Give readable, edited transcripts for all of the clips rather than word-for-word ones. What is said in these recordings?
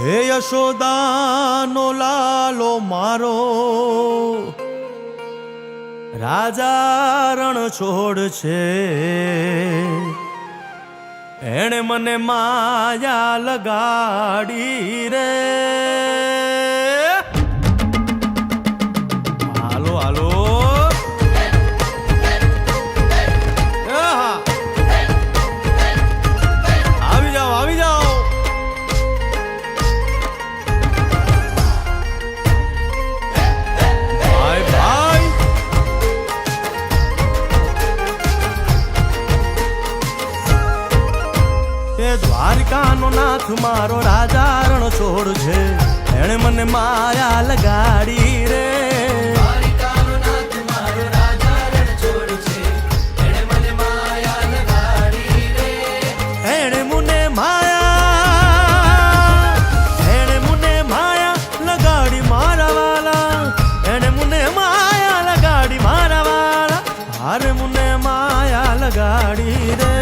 હે યશોદાનો લાલો મારો રાજા રણ છોડ છે, એણે મને માયા લગાડી રે. હાલો હાલો આવી જાઓ આવી જાઓ. ભાઈ ભાઈ એ દ્વારકાનો નાથ મારો રાજા રણ છોડ છે, એણે મને માયા લગાડી રે. અરે મુને માયા લગાડી રે.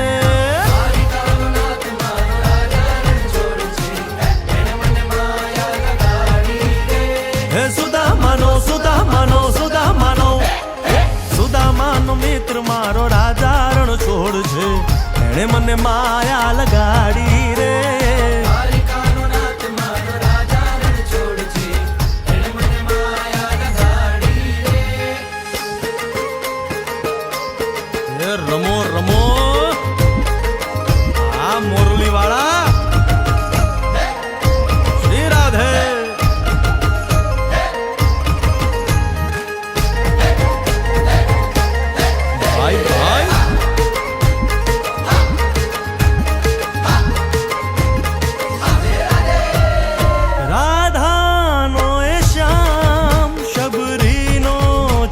હે સુદામાનો સુદામાનો સુદામાનો સુદામાનો મિત્ર મારો રાજા રણ છોડ છે, એણે મને માયા લગાડી રે. રમો રમો આ મોરલી વાળા શ્રી રાધે. ભાઈ ભાઈ રાધાનો એ શ્યામ શબરીનો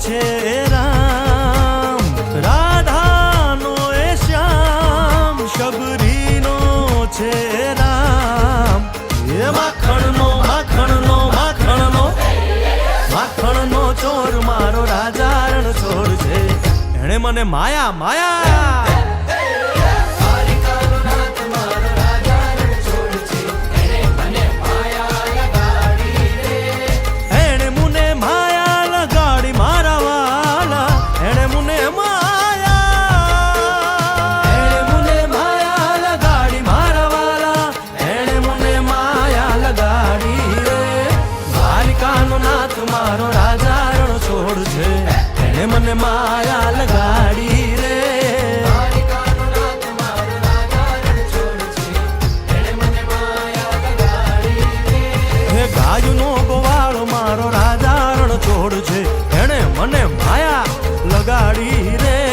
છે રામ. રાધાનો એ શ્યામ શબરીનો છે રામ. એ માખણનો માખણનો માખણનો માખણનો ચોર મારો રાજા રણ છોડ છે, એણે મને માયા માયા. એણે મુને માયા લગાડી મારા વાલા, એણે મુને માયા. એણે મુને માયા લગાડી મારા વાલા, એણે મુને માયા લગાડી રે. દ્વારિકાનો નાથ મારો રાજા રણ છોડ છે, એણે મને માયા લગાડી રે. હે ગાયનો ગોવાળ મારો રાજા રણ છોડ છે, એણે મને માયા લગાડી રે.